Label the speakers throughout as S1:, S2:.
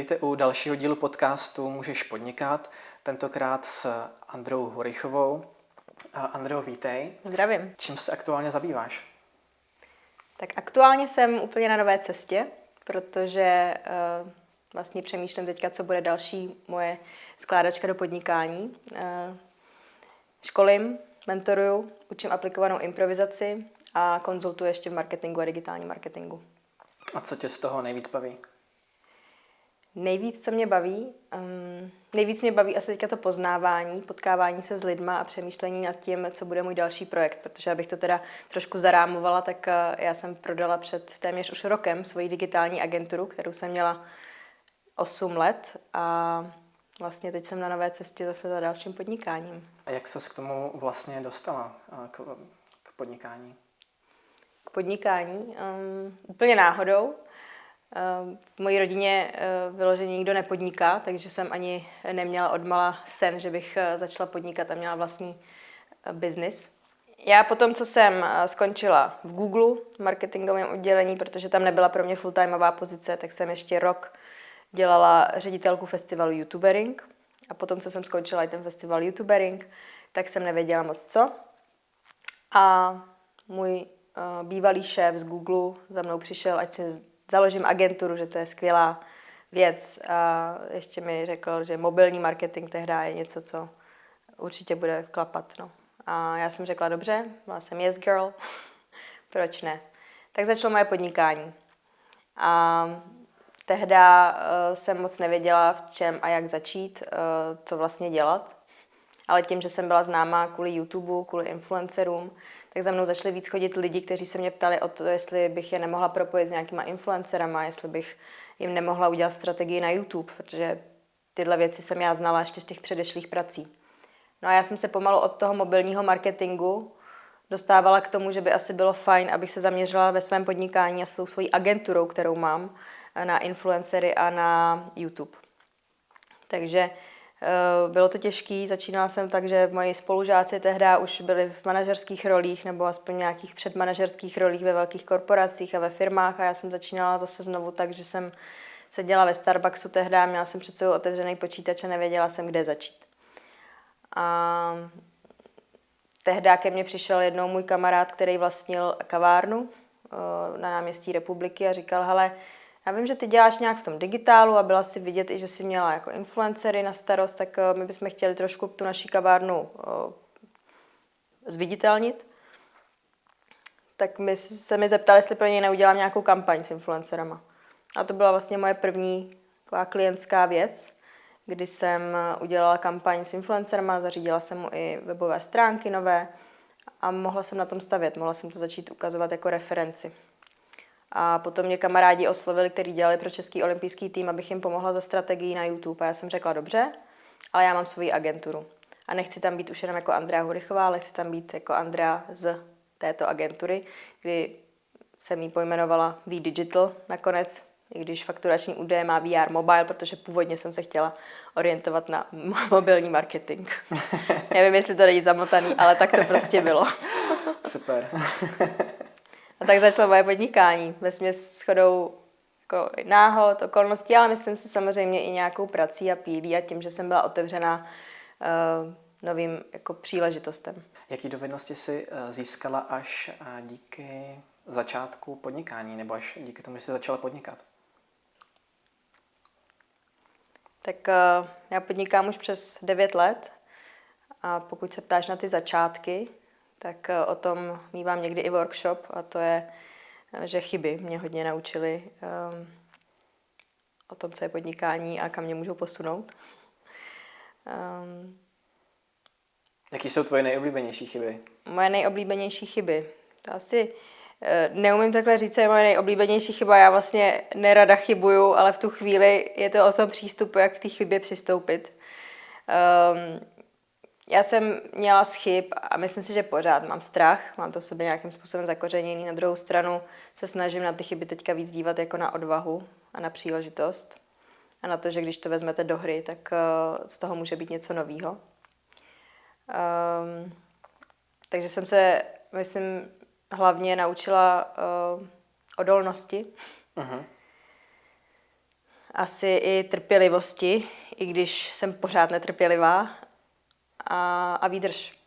S1: Vítejte u dalšího dílu podcastu Můžeš podnikat, tentokrát s Andreou Horychovou. Andreo, vítej.
S2: Zdravím.
S1: Čím se aktuálně zabýváš?
S2: Tak aktuálně jsem úplně na nové cestě, protože vlastně přemýšlím teďka, co bude další moje skládačka do podnikání. Školím, mentoruju, učím aplikovanou improvizaci a konzultuji ještě v marketingu a digitálním marketingu.
S1: A co tě z toho nejvíc baví?
S2: Nejvíc, co mě baví? Nejvíc mě baví asi teďka to poznávání, potkávání se s lidma a přemýšlení nad tím, co bude můj další projekt. Protože abych to teda trošku zarámovala, tak já jsem prodala před téměř už rokem svoji digitální agenturu, kterou jsem měla 8 let a vlastně teď jsem na nové cestě zase za dalším podnikáním.
S1: A jak ses k tomu vlastně dostala, k podnikání?
S2: K podnikání? Úplně náhodou. V mojí rodině vyloženě nikdo nepodniká, takže jsem ani neměla odmala sen, že bych začala podnikat a měla vlastní biznis. Já potom, co jsem skončila v Google, v marketingovém oddělení, protože tam nebyla pro mě full-timeová pozice, tak jsem ještě rok dělala ředitelku festivalu YouTubering. A potom, co jsem skončila i ten festival YouTubering, tak jsem nevěděla moc co. A můj bývalý šéf z Google za mnou přišel, ať si založím agenturu, že to je skvělá věc. A ještě mi řekl, že mobilní marketing tehdy je něco, co určitě bude klapat. No. A já jsem řekla, dobře, byla jsem yes girl, proč ne. Tak začalo moje podnikání. A tehdy jsem moc nevěděla, v čem a jak začít, co vlastně dělat. Ale tím, že jsem byla známá kvůli YouTube, kvůli influencerům, tak za mnou začali víc chodit lidi, kteří se mě ptali o to, jestli bych je nemohla propojit s nějakýma influencerama, jestli bych jim nemohla udělat strategii na YouTube, protože tyhle věci jsem já znala ještě z těch předešlých prací. No a já jsem se pomalu od toho mobilního marketingu dostávala k tomu, že by asi bylo fajn, abych se zaměřila ve svém podnikání a s tou svojí agenturou, kterou mám, na influencery a na YouTube. Takže bylo to těžké, začínala jsem tak, že moji spolužáci tehdy už byli v manažerských rolích nebo aspoň nějakých předmanažerských rolích ve velkých korporacích a ve firmách a já jsem začínala zase znovu tak, že jsem seděla ve Starbucksu tehdy, měla jsem před sebou otevřený počítač a nevěděla jsem, kde začít. A tehdy ke mně přišel jednou můj kamarád, který vlastnil kavárnu na náměstí Republiky a říkal, hele, já vím, že ty děláš nějak v tom digitálu a byla si vidět i, že jsi měla jako influencery na starost, tak my bychom chtěli trošku tu naši kavárnu zviditelnit. Tak se mi zeptali, jestli pro něj neudělám nějakou kampaň s influencerama. A to byla vlastně moje první taková klientská věc, kdy jsem udělala kampaň s influencerama, zařídila jsem mu i webové stránky nové a mohla jsem na tom stavět, mohla jsem to začít ukazovat jako referenci. A potom mě kamarádi oslovili, kteří dělali pro Český olympijský tým, abych jim pomohla za strategii na YouTube. A já jsem řekla, dobře, ale já mám svoji agenturu. A nechci tam být už jenom jako Andrea Horychová, ale chci tam být jako Andrea z této agentury, kdy jsem ji pojmenovala V-Digital nakonec, i když fakturační údaje má VR Mobile, protože původně jsem se chtěla orientovat na mobilní marketing. Nevím, jestli to není zamotaný, ale tak to prostě bylo.
S1: Super.
S2: A tak začalo moje podnikání. Vesměs shodou jako náhod, okolností, ale myslím si samozřejmě i nějakou prací a pílí a tím, že jsem byla otevřená novým jako příležitostem.
S1: Jaký dovednosti jsi získala až díky začátku podnikání, nebo až díky tomu, že jsi začala podnikat?
S2: Tak já podnikám už přes 9 let a pokud se ptáš na ty začátky, tak o tom mívám někdy i workshop a to je, že chyby mě hodně naučily o tom, co je podnikání a kam mě můžou posunout.
S1: Jaký jsou tvoje nejoblíbenější chyby?
S2: Moje nejoblíbenější chyby? To asi neumím takhle říct, co je moje nejoblíbenější chyba. Já vlastně nerada chybuju, ale v tu chvíli je to o tom přístupu, jak k té chybě přistoupit. Já jsem měla z chyb a myslím si, že pořád mám strach, mám to v sobě nějakým způsobem zakořeněný. Na druhou stranu se snažím na ty chyby teďka víc dívat jako na odvahu a na příležitost. A na to, že když to vezmete do hry, tak z toho může být něco novýho. Takže jsem se, myslím, hlavně naučila odolnosti. Uh-huh. asi i trpělivosti, i když jsem pořád netrpělivá, a výdrž.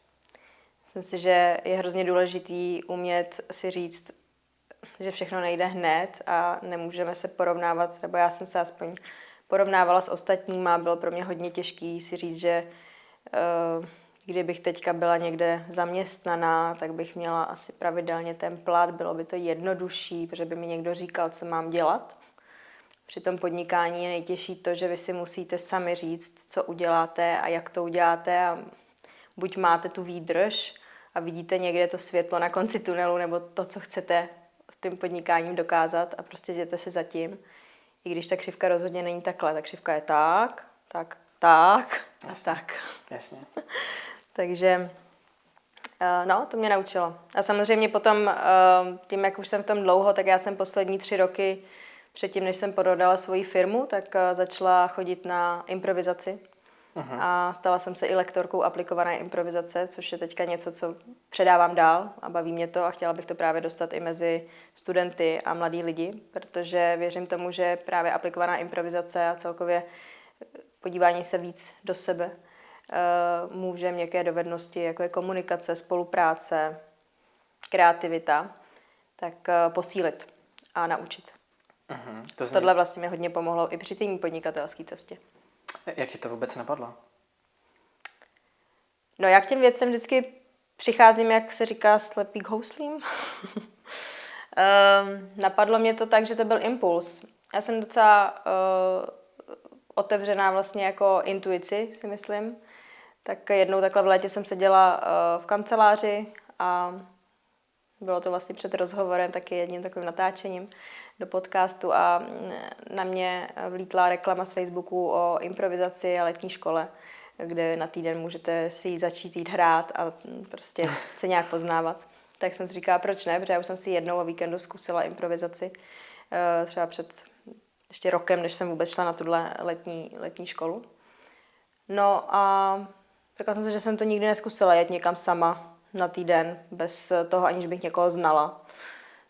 S2: Myslím si, že je hrozně důležitý umět si říct, že všechno nejde hned a nemůžeme se porovnávat, nebo já jsem se aspoň porovnávala s ostatníma, bylo pro mě hodně těžký si říct, že kdybych teďka byla někde zaměstnaná, tak bych měla asi pravidelně ten plat, bylo by to jednodušší, protože by mi někdo říkal, co mám dělat. Při tom podnikání je nejtěžší to, že vy si musíte sami říct, co uděláte a jak to uděláte a buď máte tu výdrž a vidíte někde to světlo na konci tunelu nebo to, co chcete v tom podnikáním dokázat a prostě jděte si za tím. I když ta křivka rozhodně není takhle, ta křivka je tak a tak.
S1: Jasně.
S2: Takže no, to mě naučilo. A samozřejmě potom tím, jak už jsem v tom dlouho, tak já jsem poslední 3 roky předtím, než jsem prodala svoji firmu, tak začala chodit na improvizaci. Uh-huh. A stala jsem se i lektorkou aplikované improvizace, což je teďka něco, co předávám dál a baví mě to a chtěla bych to právě dostat i mezi studenty a mladí lidi, protože věřím tomu, že právě aplikovaná improvizace a celkově podívání se víc do sebe může měkké dovednosti, jako je komunikace, spolupráce, kreativita, tak posílit a naučit.
S1: Uh-huh.
S2: Tohle vlastně mi hodně pomohlo i při té podnikatelské cestě.
S1: Jak ti to vůbec napadlo?
S2: No já k těm věcem vždycky přicházím, jak se říká, slepý k houslím. Napadlo mě to tak, že to byl impuls. Já jsem docela otevřená vlastně jako intuici, si myslím. Tak jednou takhle v létě jsem seděla v kanceláři a bylo to vlastně před rozhovorem, taky jedním takovým natáčením do podcastu a na mě vlítla reklama z Facebooku o improvizaci a letní škole, kde na týden můžete si začít jít hrát a prostě se nějak poznávat. Tak jsem si říkala, proč ne, protože já už jsem si jednou o víkendu zkusila improvizaci, třeba před ještě rokem, než jsem vůbec šla na tuhle letní školu. No a řekla jsem si, že jsem to nikdy neskusila jet někam sama na týden, bez toho, aniž bych někoho znala.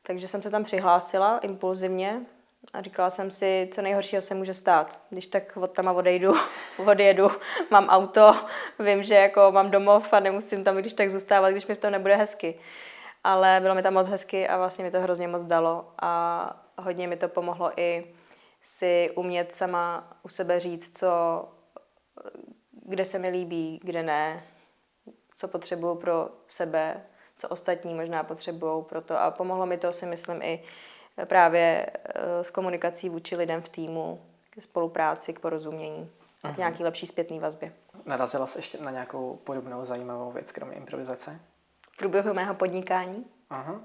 S2: Takže jsem se tam přihlásila impulzivně a říkala jsem si, co nejhoršího se může stát. Když tak od tam odjedu, mám auto, vím, že jako mám domov a nemusím tam když tak zůstávat, když mi v tom nebude hezky. Ale bylo mi tam moc hezky a vlastně mi to hrozně moc dalo a hodně mi to pomohlo i si umět sama u sebe říct, kde se mi líbí, kde ne, co potřebuju pro sebe, co ostatní možná potřebují pro to. A pomohlo mi to, si myslím, i právě s komunikací vůči lidem v týmu, k spolupráci, k porozumění, k nějaký lepší zpětný vazbě.
S1: Narazila jsi ještě na nějakou podobnou zajímavou věc, kromě improvizace?
S2: V průběhu mého podnikání?
S1: Aha.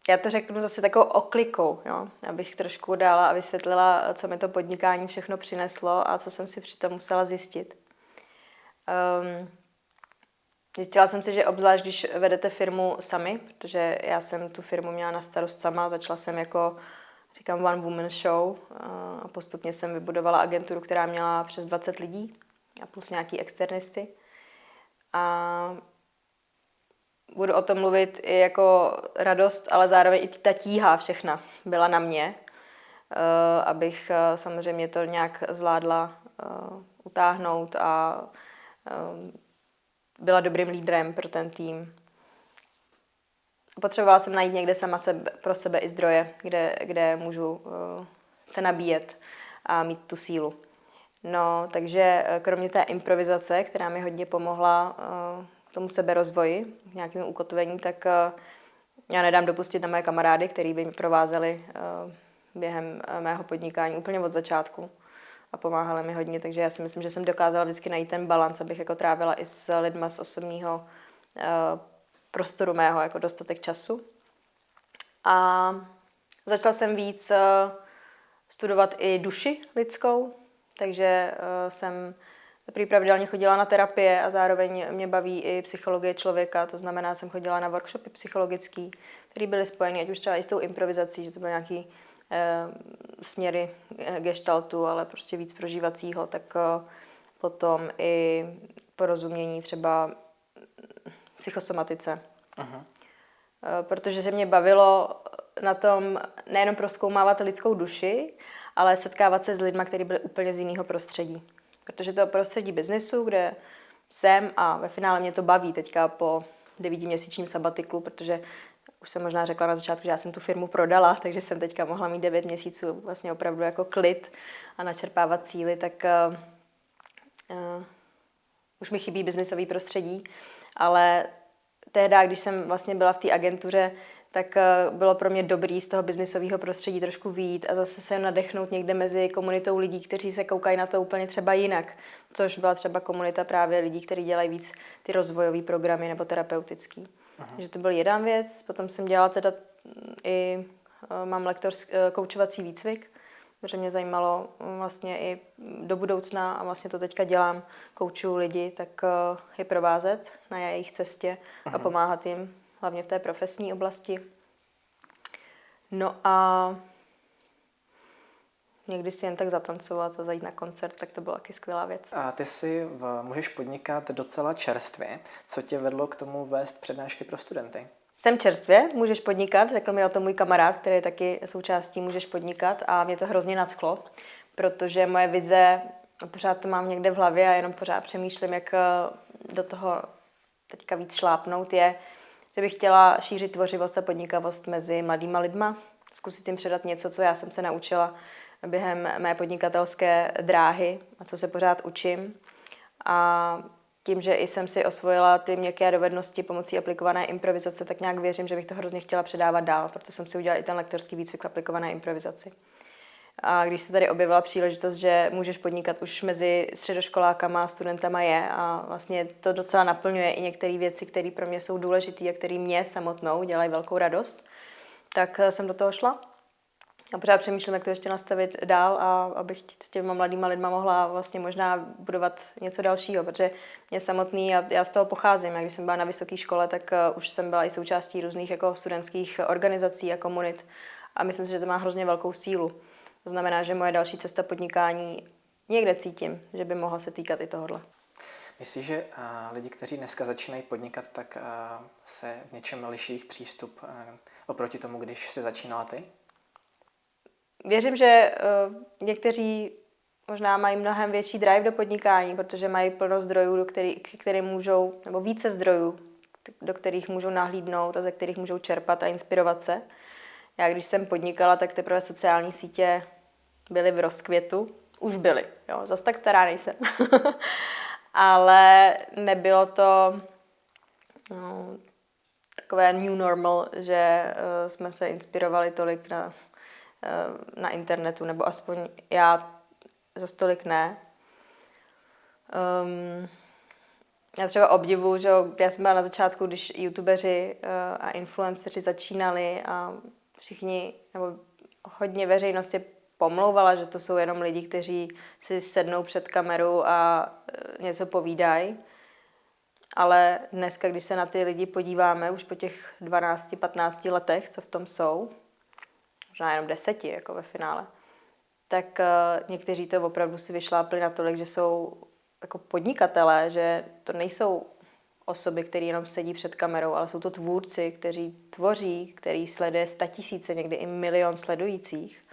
S2: Já to řeknu zase takovou oklikou, jo? Abych trošku dala a vysvětlila, co mi to podnikání všechno přineslo a co jsem si přitom musela zjistit. Zjistila jsem si, že obzvlášť, když vedete firmu sami, protože já jsem tu firmu měla na starost sama, začala jsem jako, říkám, one woman show a postupně jsem vybudovala agenturu, která měla přes 20 lidí a plus nějaký externisty. A budu o tom mluvit i jako radost, ale zároveň i ta tíha všechna byla na mě, abych samozřejmě to nějak zvládla utáhnout a byla dobrým lídrem pro ten tým. Potřebovala jsem najít někde sama pro sebe i zdroje, kde můžu se nabíjet a mít tu sílu. No, takže kromě té improvizace, která mi hodně pomohla k tomu seberozvoji, k nějakému ukotvení, tak já nedám dopustit na moje kamarády, který by mě provázeli během mého podnikání úplně od začátku a pomáhali mi hodně, takže já si myslím, že jsem dokázala vždycky najít ten balans, abych jako trávila i s lidma z osobního prostoru mého jako dostatek času. A začala jsem víc studovat i duši lidskou, takže jsem pravidelně chodila na terapie a zároveň mě baví i psychologie člověka, to znamená, jsem chodila na workshopy psychologický, které byly spojeny, ať už třeba i s tou improvizací, že to byly nějaký směry gestaltu, ale prostě víc prožívacího, tak potom i porozumění třeba psychosomatice. Aha. Protože se mě bavilo na tom nejenom prozkoumávat lidskou duši, ale setkávat se s lidmi, kteří byli úplně z jiného prostředí. Protože to prostředí biznesu, kde jsem a ve finále mě to baví teďka po 9měsíčním sabatiklu, protože už jsem možná řekla na začátku, že já jsem tu firmu prodala, takže jsem teďka mohla mít 9 měsíců vlastně opravdu jako klid a načerpávat síly, tak už mi chybí biznesový prostředí, ale tehdy, když jsem vlastně byla v té agentuře, tak bylo pro mě dobrý z toho biznisového prostředí trošku vyjít a zase se nadechnout někde mezi komunitou lidí, kteří se koukají na to úplně třeba jinak, což byla třeba komunita právě lidí, kteří dělají víc ty rozvojové programy nebo terapeutický. Takže to byl jedna věc, potom jsem dělala teda i, mám koučovací výcvik, protože mě zajímalo vlastně i do budoucna a vlastně to teďka dělám, koučuju lidi, tak je provázet na jejich cestě a pomáhat jim, hlavně v té profesní oblasti. No a někdy si jen tak zatancovat a zajít na koncert, tak to byla taky skvělá věc.
S1: A ty můžeš podnikat docela čerstvě. Co tě vedlo k tomu vést přednášky pro studenty?
S2: Jsem čerstvě, můžeš podnikat, řekl mi o tom můj kamarád, který je taky součástí Můžeš podnikat a mě to hrozně nadchlo, protože moje vize, pořád to mám někde v hlavě a jenom pořád přemýšlím, jak do toho teďka víc šlápnout, je, že bych chtěla šířit tvořivost a podnikavost mezi mladýma lidma, zkusit jim předat něco, co já jsem se naučila během mé podnikatelské dráhy a co se pořád učím. A tím, že i jsem si osvojila ty měkké dovednosti pomocí aplikované improvizace, tak nějak věřím, že bych to hrozně chtěla předávat dál, proto jsem si udělala i ten lektorský výcvik v aplikované improvizaci. A když se tady objevila příležitost, že můžeš podnikat už mezi středoškolákama a studentama je a vlastně to docela naplňuje i některé věci, které pro mě jsou důležité a které mě samotnou dělají velkou radost, tak jsem do toho šla. A pořád přemýšlím, jak to ještě nastavit dál a abych s těma mladýma lidma mohla vlastně možná budovat něco dalšího, protože mě samotný, a já z toho pocházím, a když jsem byla na vysoké škole, tak už jsem byla i součástí různých jako studentských organizací a komunit a myslím si, že to má hrozně velkou sílu. To znamená, že moje další cesta podnikání někde cítím, že by mohla se týkat i tohohle.
S1: Myslíš, že lidi, kteří dneska začínají podnikat, tak se v něčem liší jejich přístup oproti tomu, když jsi začínala ty?
S2: Věřím, že někteří možná mají mnohem větší drive do podnikání, protože mají plno zdrojů, kterým můžou, nebo více zdrojů, do kterých můžou nahlídnout a ze kterých můžou čerpat a inspirovat se. Já když jsem podnikala, tak teprve sociální sítě byly v rozkvětu. Už byly, jo, zase tak stará nejsem. Ale nebylo to takové new normal, že jsme se inspirovali tolik na internetu, nebo aspoň já za tolik ne. Já třeba obdivuju, že já jsem byla na začátku, když youtubeři a influenceři začínali a všichni, nebo hodně veřejnost je pomlouvala, že to jsou jenom lidi, kteří si sednou před kamerou a něco povídají. Ale dneska, když se na ty lidi podíváme, už po těch 12-15 letech, co v tom jsou, možná jenom 10 jako ve finále, tak někteří to opravdu si vyšlápli natolik, že jsou jako podnikatelé, že to nejsou osoby, které jenom sedí před kamerou, ale jsou to tvůrci, kteří tvoří, který sleduje 100 000, někdy i 1 milion sledujících.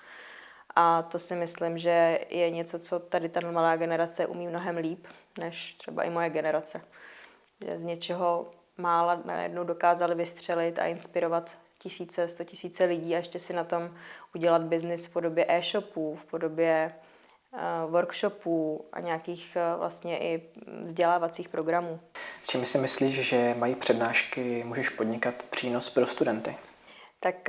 S2: A to si myslím, že je něco, co tady ta mladá generace umí mnohem líp, než třeba i moje generace. Že z něčeho mála najednou dokázali vystřelit a inspirovat 100 000 lidí a ještě si na tom udělat biznis v podobě e-shopů, v podobě workshopů a nějakých vlastně i vzdělávacích programů.
S1: V čem si myslíš, že mají přednášky Můžeš podnikat přínos pro studenty?
S2: Tak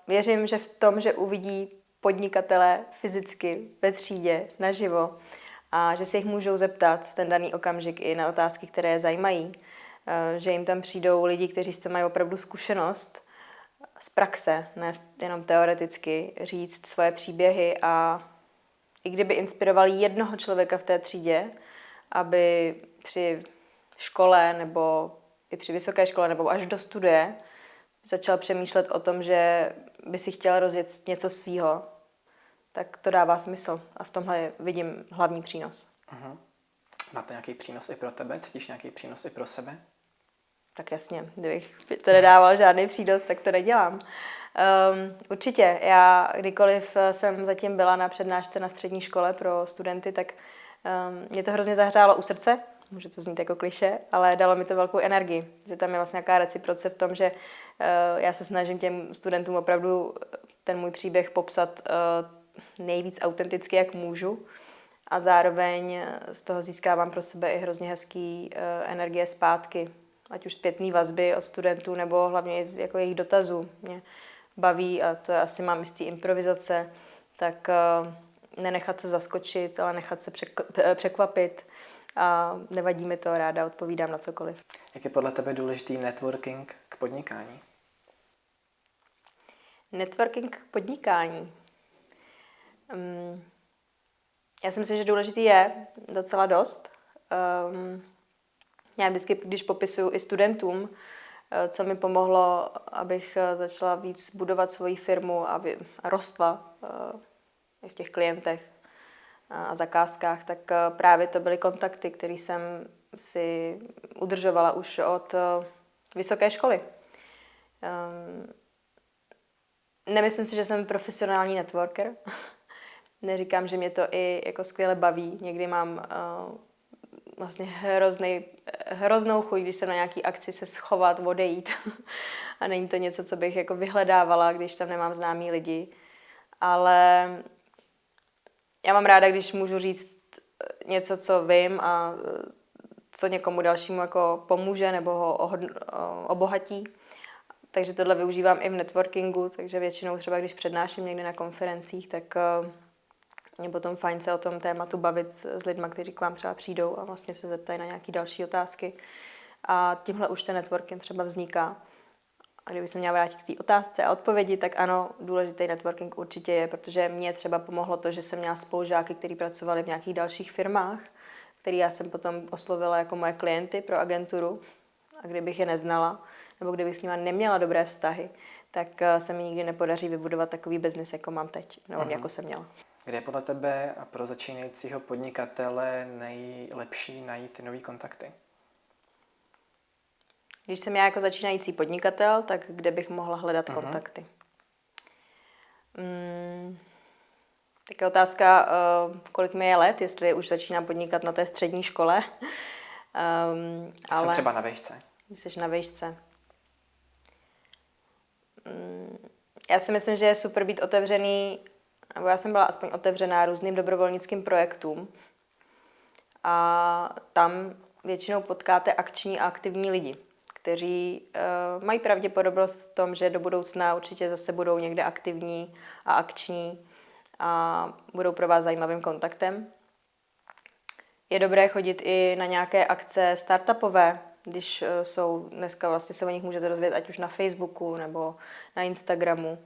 S2: věřím, že v tom, že uvidí podnikatele fyzicky ve třídě, naživo a že se jich můžou zeptat v ten daný okamžik i na otázky, které je zajímají, že jim tam přijdou lidi, kteří s tím mají opravdu zkušenost z praxe, ne jenom teoreticky, říct svoje příběhy a i kdyby inspirovali jednoho člověka v té třídě, aby při škole nebo i při vysoké škole nebo až do studie začal přemýšlet o tom, že by si chtěl rozjet něco svýho, tak to dává smysl a v tomhle vidím hlavní přínos.
S1: Má to nějaký přínos i pro tebe? Cítíš nějaký přínos i pro sebe?
S2: Tak jasně, kdybych to nedával žádný přínos, tak to nedělám. Určitě, já kdykoliv jsem zatím byla na přednášce na střední škole pro studenty, tak mě to hrozně zahřálo u srdce, může to znít jako klišé, ale dalo mi to velkou energii, že tam je vlastně nějaká reciproce v tom, že já se snažím těm studentům opravdu ten můj příběh popsat nejvíc autenticky, jak můžu, a zároveň z toho získávám pro sebe i hrozně hezký energie zpátky, ať už zpětný vazby od studentů, nebo hlavně jako jejich dotazů. Mě baví, a to asi mám i z té improvizace, tak nenechat se zaskočit, ale nechat se překvapit. A nevadí mi to, ráda odpovídám na cokoliv.
S1: Jak je podle tebe důležitý networking k podnikání?
S2: Networking k podnikání. Já si myslím, že důležitý je docela dost. Já vždycky, když popisuju i studentům, co mi pomohlo, abych začala víc budovat svoji firmu, aby rostla v těch klientech a zakázkách, tak právě to byly kontakty, které jsem si udržovala už od vysoké školy. Nemyslím si, že jsem profesionální networker. Neříkám, že mě to i jako skvěle baví. Někdy mám vlastně hroznou chuť, když jsem na nějaký akci se schovat, odejít. A není to něco, co bych jako vyhledávala, když tam nemám známý lidi. Ale já mám ráda, když můžu říct něco, co vím a co někomu dalšímu jako pomůže nebo ho obohatí. Takže tohle využívám i v networkingu, takže většinou třeba, když přednáším někde na konferencích, tak je potom fajn se o tom tématu bavit s lidmi, kteří k vám třeba přijdou a vlastně se zeptají na nějaké další otázky. A tímhle už ten networking třeba vzniká. A kdyby se měla vrátit k té otázce a odpovědi, tak ano, důležitý networking určitě je, protože mě třeba pomohlo to, že jsem měla spolužáky, kteří pracovali v nějakých dalších firmách, který já jsem potom oslovila jako moje klienty pro agenturu. A kdybych je neznala, nebo kdybych s nimi neměla dobré vztahy, tak se mi nikdy nepodaří vybudovat takový biznis, jako mám teď, nebo jako jsem měla.
S1: Kde je podle tebe a pro začínajícího podnikatele nejlepší najít ty nový kontakty?
S2: Když jsem já jako začínající podnikatel, tak kde bych mohla hledat kontakty? Tak je otázka, kolik mi je let, jestli už začínám podnikat na té střední škole.
S1: Ale jsem třeba na výšce.
S2: Jsi na výšce. Já si myslím, že je super být otevřený, nebo já jsem byla aspoň otevřená různým dobrovolnickým projektům. A tam většinou potkáte akční a aktivní lidi, kteří mají pravděpodobnost v tom, že do budoucna určitě zase budou někde aktivní a akční a budou pro vás zajímavým kontaktem. Je dobré chodit i na nějaké akce startupové, když jsou, dneska vlastně se o nich můžete dozvědět ať už na Facebooku nebo na Instagramu,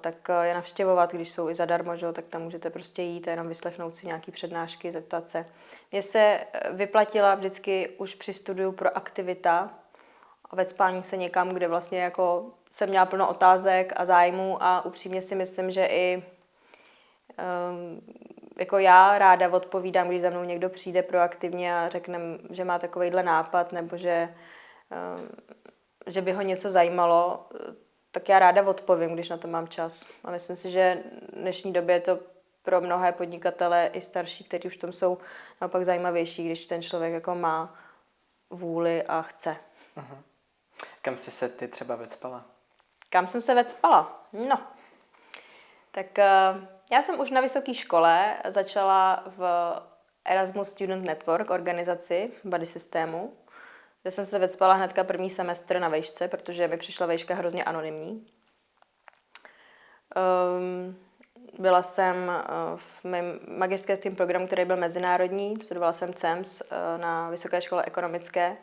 S2: tak je navštěvovat, když jsou i zadarmo, že? Tak tam můžete prostě jít a jenom vyslechnout si nějaké přednášky, zeptat se. Mně se vyplatila vždycky už při studiu proaktivita a vecpání se někam, kde vlastně jako jsem měla plno otázek a zájmů a upřímně si myslím, že i jako já ráda odpovídám, když za mnou někdo přijde proaktivně a řekne, že má takovejhle nápad nebo že by ho něco zajímalo, tak já ráda odpovím, když na to mám čas. A myslím si, že v dnešní době je to pro mnohé podnikatele i starší, kteří už v tom jsou naopak zajímavější, když ten člověk jako má vůli a chce.
S1: Kam jsi se ty třeba vecpala?
S2: Kam jsem se vecpala? No, tak já jsem už na vysoké škole začala v Erasmus Student Network organizaci Buddy systému, kde jsem se vecpala hnedka první semestr na vejšce, protože mi přišla vejška hrozně anonymní. Byla jsem v mém magisterském programu, který byl mezinárodní, studovala jsem CEMS na Vysoké škole ekonomické,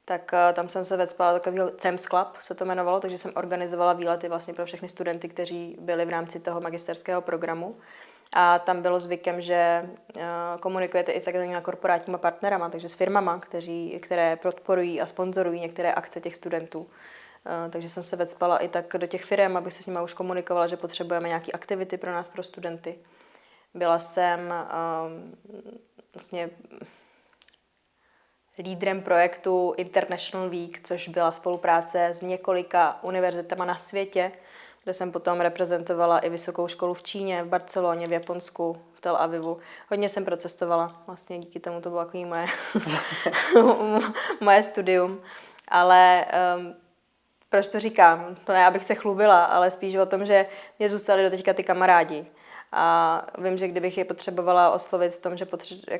S2: tak tam jsem se vecpala takového CEMS Club, se to jmenovalo, takže jsem organizovala výlety vlastně pro všechny studenty, kteří byli v rámci toho magisterského programu. A tam bylo zvykem, že komunikujete i s takzvanými korporátníma partnerama, takže s firmama, které podporují a sponzorují některé akce těch studentů. Takže jsem se vecpala i tak do těch firm, abych se s nimi už komunikovala, že potřebujeme nějaké aktivity pro nás, pro studenty. Byla jsem vlastně lídrem projektu International Week, což byla spolupráce s několika univerzitama na světě, kde jsem potom reprezentovala i vysokou školu v Číně, v Barceloně, v Japonsku, v Tel Avivu. Hodně jsem procestovala, vlastně díky tomu to bylo takový moje, moje studium. Ale proč to říkám? To ne, abych se chlubila, ale spíš o tom, že mě zůstali do teďka ty kamarádi. A vím, že kdybych je potřebovala oslovit v tom, že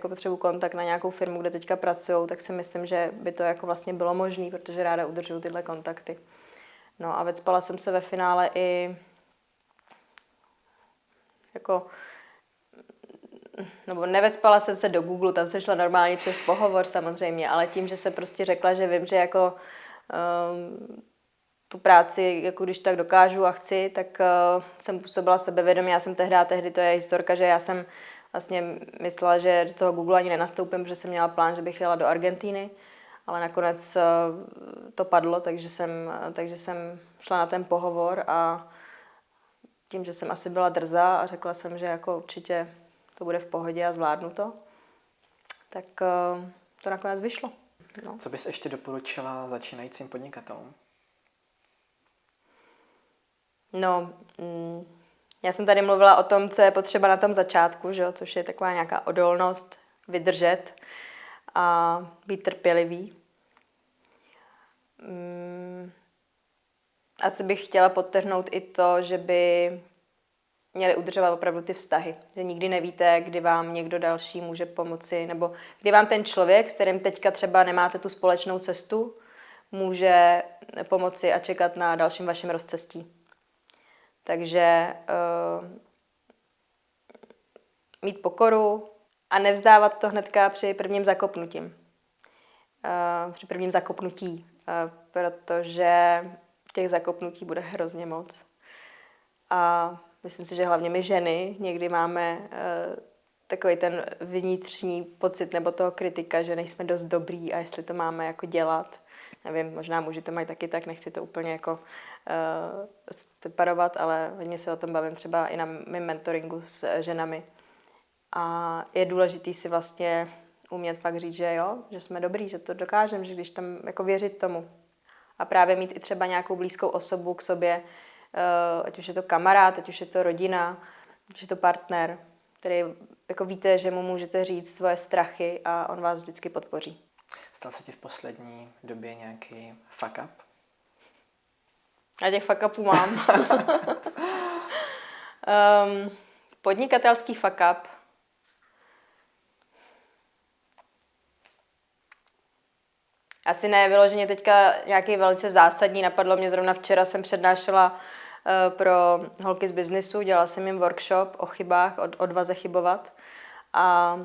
S2: potřebuji kontakt na nějakou firmu, kde teďka pracují, tak si myslím, že by to jako vlastně bylo možné, protože ráda udržuju tyhle kontakty. No a vecpala jsem se ve finále i jako, nebo nevecpala jsem se do Google, tam jsem šla normálně přes pohovor samozřejmě, ale tím, že jsem prostě řekla, že vím, že jako tu práci, jako když tak dokážu a chci, tak jsem působila sebevědomě. Já jsem tehdy, to je historka, že já jsem vlastně myslela, že do toho Google ani nenastoupím, protože jsem měla plán, že bych jela do Argentíny, ale nakonec to padlo, takže jsem šla na ten pohovor a tím, že jsem asi byla drzá a řekla jsem, že jako určitě to bude v pohodě a zvládnu to, tak to nakonec vyšlo. No.
S1: Co bys ještě doporučila začínajícím podnikatelům?
S2: No, já jsem tady mluvila o tom, co je potřeba na tom začátku, že jo? Což je taková nějaká odolnost, vydržet a být trpělivý. Asi bych chtěla podtrhnout i to, že by měli udržovat opravdu ty vztahy. Že nikdy nevíte, kdy vám někdo další může pomoci, nebo kdy vám ten člověk, s kterým teďka třeba nemáte tu společnou cestu, může pomoci a čekat na dalším vašem rozcestí. Takže mít pokoru a nevzdávat to hnedka při prvním zakopnutím. Při prvním zakopnutí, protože těch zakopnutí bude hrozně moc. A myslím si, že hlavně my ženy někdy máme takový ten vnitřní pocit nebo toho kritika, že nejsme dost dobrý a jestli to máme jako dělat. Nevím, možná muži to mají taky tak, nechci to úplně jako separovat, ale hodně se o tom bavím třeba i na mém mentoringu s ženami. A je důležitý si vlastně umět fakt říct, že jo, že jsme dobrý, že to dokážeme, že když tam jako věřit tomu. A právě mít i třeba nějakou blízkou osobu k sobě, ať už je to kamarád, ať už je to rodina, ať už je to partner, který jako víte, že mu můžete říct svoje strachy a on vás vždycky podpoří.
S1: Stal se ti v poslední době nějaký fuck up?
S2: Já těch fuck upů mám. Podnikatelský fuck up. Asi ne vyloženě teďka nějaký velice zásadní. Napadlo mě zrovna včera, jsem přednášela pro holky z biznisu, dělala jsem jim workshop o chybách, o odvaze chybovat. A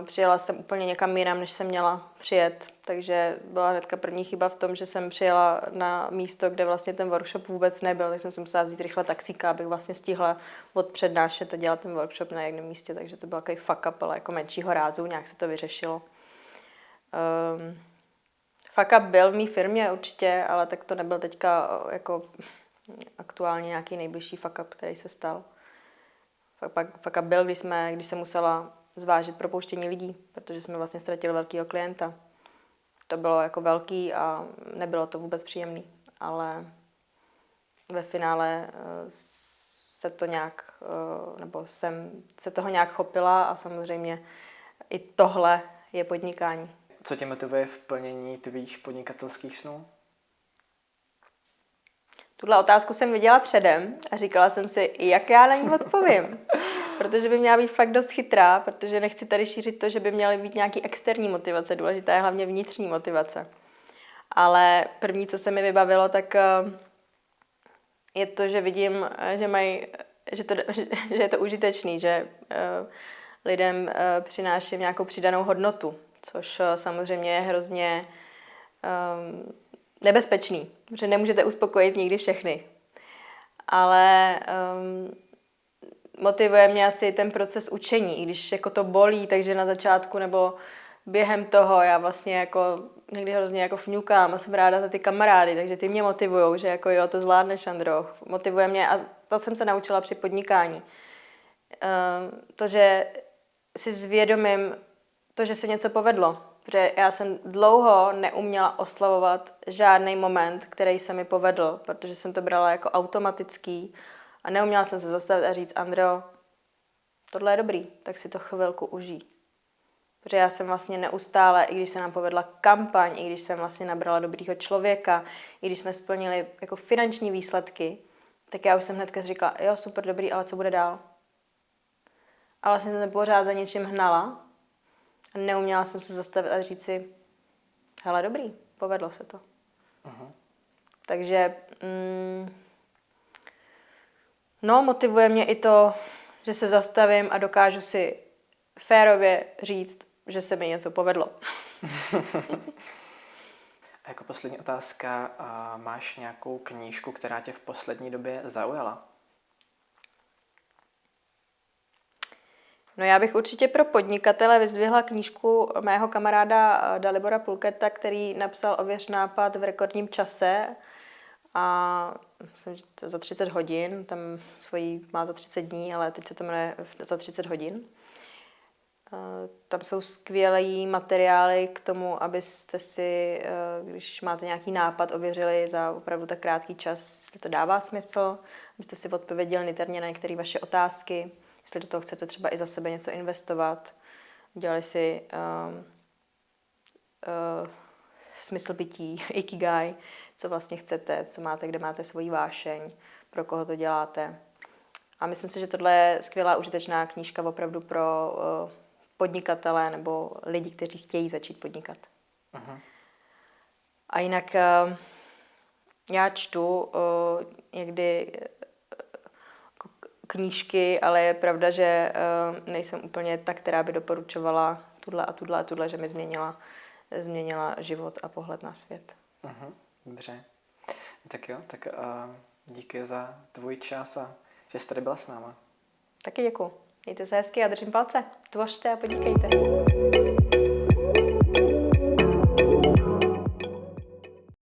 S2: přijela jsem úplně někam jinam, než jsem měla přijet. Takže byla hnedka první chyba v tom, že jsem přijela na místo, kde vlastně ten workshop vůbec nebyl. Tak jsem si musela vzít rychle taxíka, abych vlastně stihla odpřednášet a dělat ten workshop na jednom místě. Takže to byl takový fuck up, ale jako menšího rázu, nějak se to vyřešilo. Fuck up byl v mý firmě určitě, ale tak to nebyl teďka jako aktuálně nějaký nejbližší fuck up, který se stal. Fuck up byl, když jsem musela zvážit propouštění lidí, protože jsme vlastně ztratili velkého klienta. To bylo jako velký a nebylo to vůbec příjemný, ale ve finále se to nějak, nebo jsem se toho nějak chopila a samozřejmě i tohle je podnikání.
S1: Co tě motivuje v plnění tvých podnikatelských snů?
S2: Tuhle otázku jsem viděla předem a říkala jsem si, jak já na ní odpovím. Protože by měla být fakt dost chytrá, protože nechci tady šířit to, že by měly být nějaký externí motivace. Důležitá je hlavně vnitřní motivace. Ale první, co se mi vybavilo, tak je to, že vidím, že je to užitečný, že lidem přináším nějakou přidanou hodnotu, což samozřejmě je hrozně nebezpečný, protože nemůžete uspokojit nikdy všechny. Ale motivuje mě asi ten proces učení, i když jako to bolí, takže na začátku nebo během toho já vlastně jako někdy hrozně jako fňukám a jsem ráda za ty kamarády, takže ty mě motivujou, že jako jo, to zvládneš, Andro. Motivuje mě a to jsem se naučila při podnikání. To, že si zvědomím to, že se něco povedlo. Protože já jsem dlouho neuměla oslavovat žádný moment, který se mi povedl, protože jsem to brala jako automatický a neuměla jsem se zastavit a říct, Andreo, tohle je dobrý, tak si to chvilku užij. Protože já jsem vlastně neustále, i když se nám povedla kampaň, i když jsem vlastně nabrala dobrýho člověka, i když jsme splnili jako finanční výsledky, tak já už jsem hnedka říkala, jo, super, dobrý, ale co bude dál? A vlastně jsem pořád za něčím hnala a neuměla jsem se zastavit a říct si, hele, dobrý, povedlo se to. Takže, motivuje mě i to, že se zastavím a dokážu si férově říct, že se mi něco povedlo.
S1: A jako poslední otázka, máš nějakou knížku, která tě v poslední době zaujala?
S2: No já bych určitě pro podnikatele vyzdvihla knížku mého kamaráda Dalibora Pulketa, který napsal Ověř nápad v rekordním čase a myslím, že to za 30 hodin, tam má za 30 dní, ale teď se to jmenuje za 30 hodin. Tam jsou skvělé materiály k tomu, abyste si, když máte nějaký nápad, ověřili za opravdu tak krátký čas, jestli to dává smysl, abyste si odpověděli niterně na některé vaše otázky, jestli do toho chcete třeba i za sebe něco investovat, udělali si smysl bytí, ikigai, co vlastně chcete, co máte, kde máte svoji vášeň, pro koho to děláte. A myslím si, že tohle je skvělá, užitečná knížka opravdu pro podnikatele nebo lidi, kteří chtějí začít podnikat. Uh-huh. A jinak já čtu někdy knížky, ale je pravda, že nejsem úplně ta, která by doporučovala tuhle, že mi změnila život a pohled na svět.
S1: Uh-huh. Dobře. Tak jo, tak díky za tvůj čas a že jsi tady byla s náma.
S2: Taky děkuju. Mějte se hezky a držím palce. Tvořte a podnikejte.